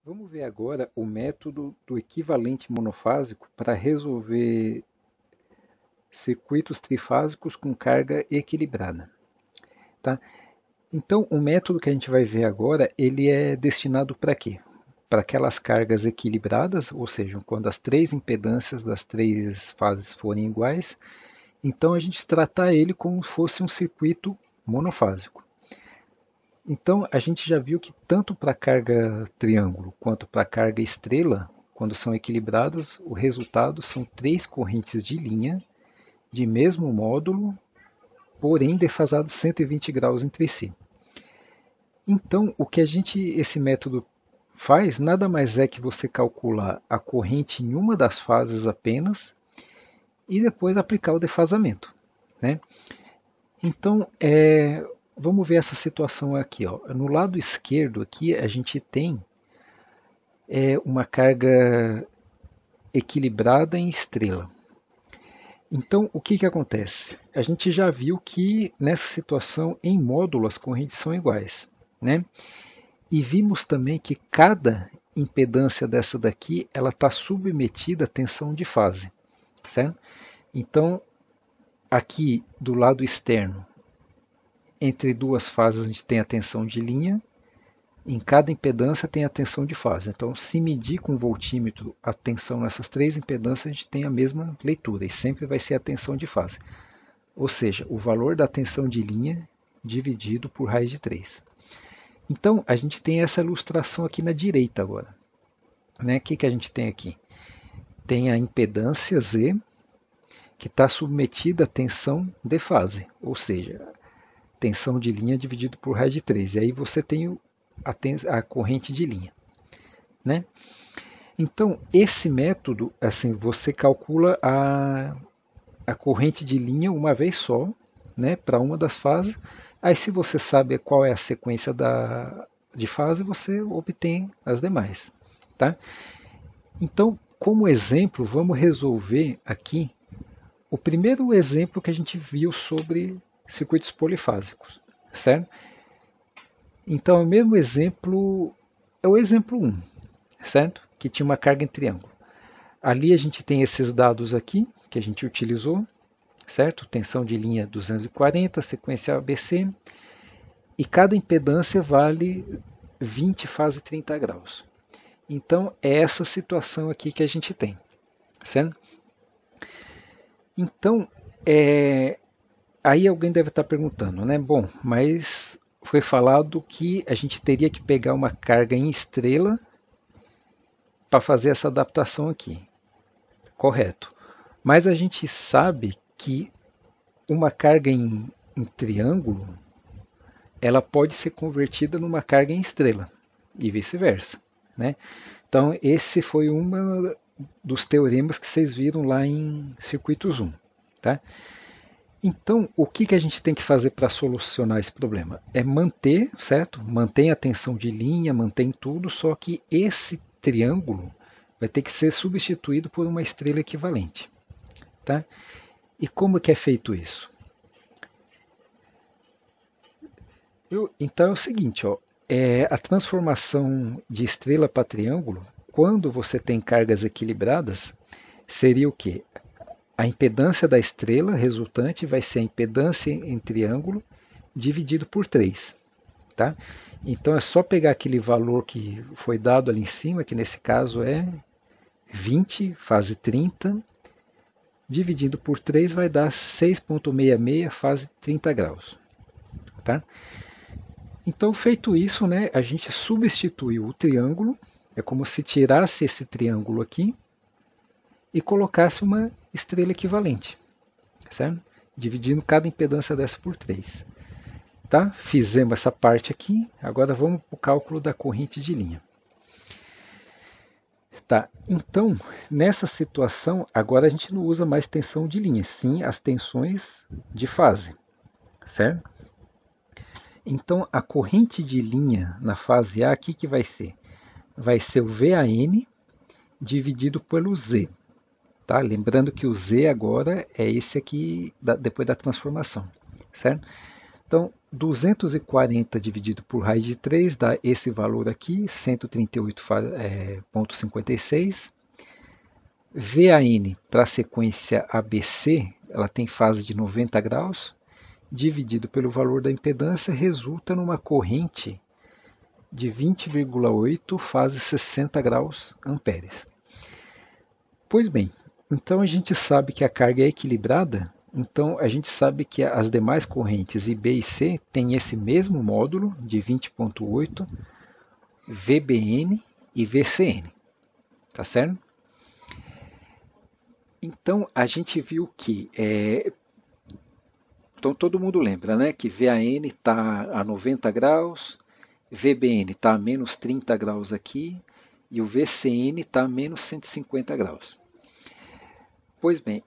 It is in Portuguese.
Vamos ver agora o método do equivalente monofásico para resolver circuitos trifásicos com carga equilibrada. Tá? Então, o método que a gente vai ver agora, ele é destinado para quê? Para aquelas cargas equilibradas, ou seja, quando as três impedâncias das três fases forem iguais, então a gente tratar ele como se fosse um circuito monofásico. Então, a gente já viu que tanto para a carga triângulo quanto para a carga estrela, quando são equilibrados, o resultado são três correntes de linha de mesmo módulo, porém defasadas 120 graus entre si. Então, esse método faz nada mais é que você calcular a corrente em uma das fases apenas e depois aplicar o defasamento, né? Então, vamos ver essa situação aqui, ó. No lado esquerdo aqui a gente tem uma carga equilibrada em estrela. Então, o que, que acontece? A gente já viu que nessa situação, em módulo, as correntes são iguais, né? E vimos também que cada impedância dessa daqui, ela está submetida à tensão de fase, certo? Então, aqui do lado externo, entre duas fases a gente tem a tensão de linha, em cada impedância tem a tensão de fase. Então, se medir com voltímetro a tensão nessas três impedâncias, a gente tem a mesma leitura e sempre vai ser a tensão de fase. Ou seja, o valor da tensão de linha dividido por raiz de 3. Então, a gente tem essa ilustração aqui na direita agora. Né? O que, que a gente tem aqui? Tem a impedância Z, que está submetida à tensão de fase, ou seja, tensão de linha dividido por raiz de 3. E aí você tem a corrente de linha. Né? Então, esse método, assim, você calcula a corrente de linha uma vez só, né, para uma das fases. Aí, se você sabe qual é a sequência de fase, você obtém as demais. Tá? Então, como exemplo, vamos resolver aqui o primeiro exemplo que a gente viu sobre circuitos polifásicos, certo? Então, o mesmo exemplo é o exemplo 1, certo? Que tinha uma carga em triângulo. Ali a gente tem esses dados aqui que a gente utilizou, certo? Tensão de linha 240, sequência ABC, e cada impedância vale 20 fase 30 graus. Então, é essa situação aqui que a gente tem, certo? Então, aí alguém deve estar perguntando, né? Bom, mas foi falado que a gente teria que pegar uma carga em estrela para fazer essa adaptação aqui. Correto. Mas a gente sabe que uma carga em triângulo, ela pode ser convertida numa carga em estrela e vice-versa, né? Então esse foi um dos teoremas que vocês viram lá em circuitos 1, tá? Então, o que, que a gente tem que fazer para solucionar esse problema? É manter, certo? Mantém a tensão de linha, mantém tudo, só que esse triângulo vai ter que ser substituído por uma estrela equivalente, tá? E como que é feito isso? Então é o seguinte, ó, a transformação de estrela para triângulo, quando você tem cargas equilibradas, seria o quê? A impedância da estrela resultante vai ser a impedância em triângulo dividido por 3. Tá? Então é só pegar aquele valor que foi dado ali em cima, que nesse caso é 20 fase 30, dividido por 3 vai dar 6,66 fase 30 graus. Tá? Então, feito isso, né, a gente substituiu o triângulo, é como se tirasse esse triângulo aqui e colocasse uma estrela equivalente, certo? Dividindo cada impedância dessa por 3. Tá? Fizemos essa parte aqui, agora vamos para o cálculo da corrente de linha. Tá, então, nessa situação, agora a gente não usa mais tensão de linha, sim as tensões de fase, certo? Então, a corrente de linha na fase A, o que vai ser? Vai ser o VAN dividido pelo Z. Tá? Lembrando que o Z agora é esse aqui depois da transformação, certo? Então, 240 dividido por raiz de 3 dá esse valor aqui, 138,56. VAN para a sequência ABC, ela tem fase de 90 graus, dividido pelo valor da impedância, resulta numa corrente de 20,8 fase 60 graus amperes. Pois bem, então a gente sabe que a carga é equilibrada, então a gente sabe que as demais correntes IB e C têm esse mesmo módulo de 20,8 VBN e VCN, tá certo? Então a gente viu que, então todo mundo lembra, né, que VAN está a 90 graus, VBN está a menos 30 graus aqui e o VCN está a menos 150 graus. Pois bem,